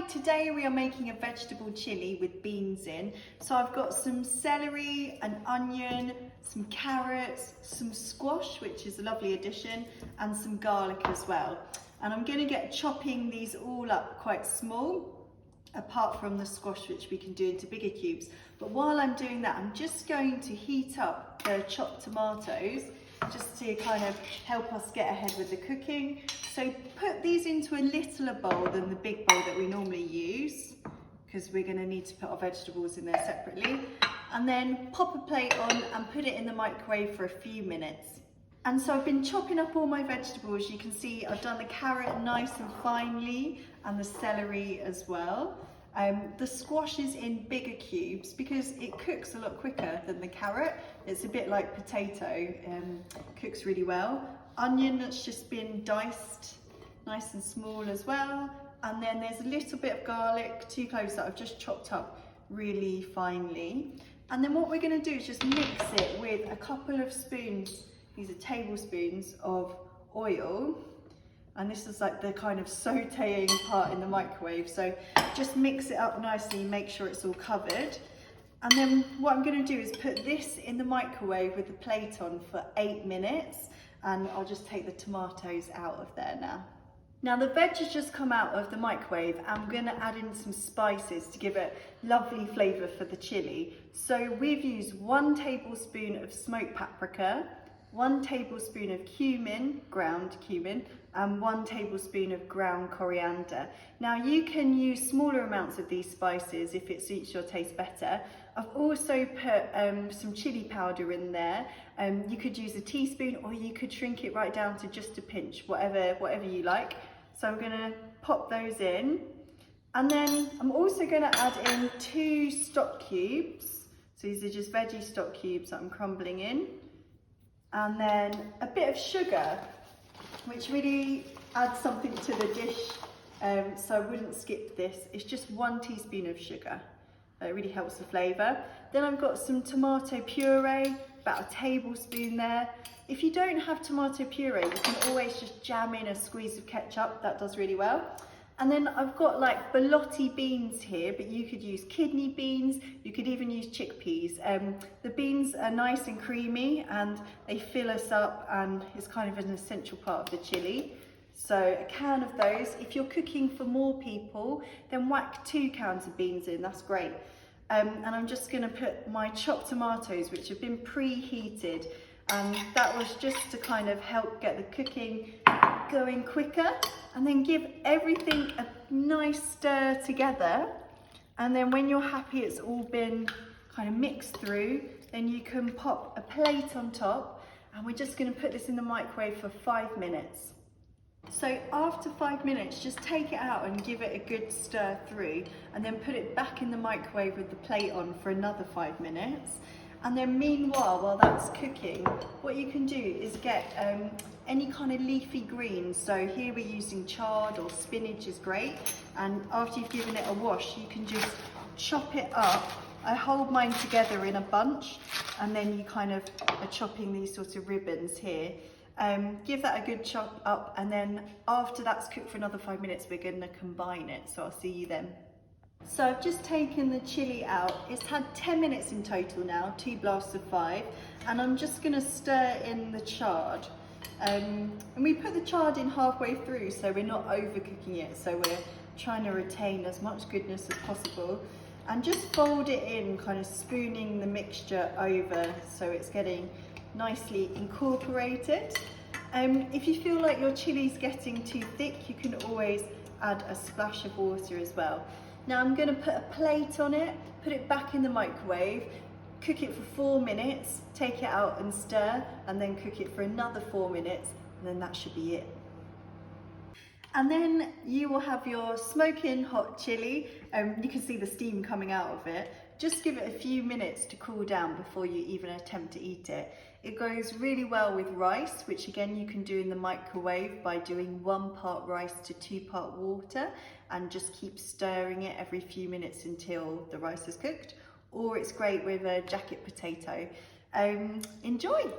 today we are making a vegetable chili with beans in. So I've got some celery, an onion, some carrots, some squash, which is a lovely addition, and some garlic as well. And I'm going to get chopping these all up quite small, apart from the squash, which we can do into bigger cubes. But while I'm doing that, I'm just going to heat up the chopped tomatoes just to kind of help us get ahead with the cooking. So put these into a littler bowl than the big bowl that we normally use, because we're going to need to put our vegetables in there separately. And then pop a plate on and put it in the microwave for a few minutes. And so I've been chopping up all my vegetables. You can see I've done the carrot nice and finely and the celery as well. The squash is in bigger cubes because it cooks a lot quicker than the carrot. It's a bit like potato, cooks really well. Onion that's just been diced nice and small as well. And then there's a little bit of garlic, 2 cloves that I've just chopped up really finely. And then what we're going to do is just mix it with a couple of spoons, these are tablespoons of oil. And this is like the kind of sauteing part in the microwave. So just mix it up nicely, make sure it's all covered. And then what I'm going to do is put this in the microwave with the plate on for 8 minutes. And I'll just take the tomatoes out of there now. Now the veg has just come out of the microwave. I'm going to add in some spices to give it lovely flavour for the chili. So we've used 1 tablespoon of smoked paprika, 1 tablespoon of cumin, ground cumin, and 1 tablespoon of ground coriander. Now you can use smaller amounts of these spices if it suits your taste better. I've also put some chili powder in there. You could use a teaspoon, or you could shrink it right down to just a pinch, whatever you like. So I'm going to pop those in. And then I'm also going to add in 2 stock cubes. So these are just veggie stock cubes that I'm crumbling in. And then a bit of sugar, which really adds something to the dish, so I wouldn't skip this. It's just 1 teaspoon of sugar. It really helps the flavour. Then I've got some tomato puree, about a tablespoon there. If you don't have tomato puree, you can always just jam in a squeeze of ketchup. That does really well. And then I've got like ballotti beans here, but you could use kidney beans, you could even use chickpeas. The beans are nice and creamy and they fill us up, and it's kind of an essential part of the chili. So a can of those. If you're cooking for more people, then whack 2 cans of beans in, that's great. And I'm just gonna put my chopped tomatoes, which have been preheated. That was just to kind of help get the cooking going quicker, and then give everything a nice stir together. And then when you're happy it's all been kind of mixed through, then you can pop a plate on top, and we're just going to put this in the microwave for 5 minutes. So after 5 minutes, just take it out and give it a good stir through, and then put it back in the microwave with the plate on for another 5 minutes. And then meanwhile, while that's cooking, what you can do is get any kind of leafy greens. So here we're using chard, or spinach is great. And after you've given it a wash, you can just chop it up. I hold mine together in a bunch, and then you kind of are chopping these sorts of ribbons here. Give that a good chop up, and then after that's cooked for another 5 minutes, we're going to combine it. So I'll see you then. So I've just taken the chili out. It's had 10 minutes in total now, 2 blasts of 5, and I'm just going to stir in the chard. And we put the chard in halfway through, so we're not overcooking it, so we're trying to retain as much goodness as possible. And just fold it in, kind of spooning the mixture over so it's getting nicely incorporated. If you feel like your chili's getting too thick, you can always add a splash of water as well. Now I'm going to put a plate on it, put it back in the microwave, cook it for 4 minutes, take it out and stir, and then cook it for another 4 minutes, and then that should be it. And then you will have your smoking hot chili. You can see the steam coming out of it. Just give it a few minutes to cool down before you even attempt to eat it. It goes really well with rice, which again you can do in the microwave by doing 1 part rice to 2 part water, and just keep stirring it every few minutes until the rice is cooked. Or it's great with a jacket potato. Enjoy!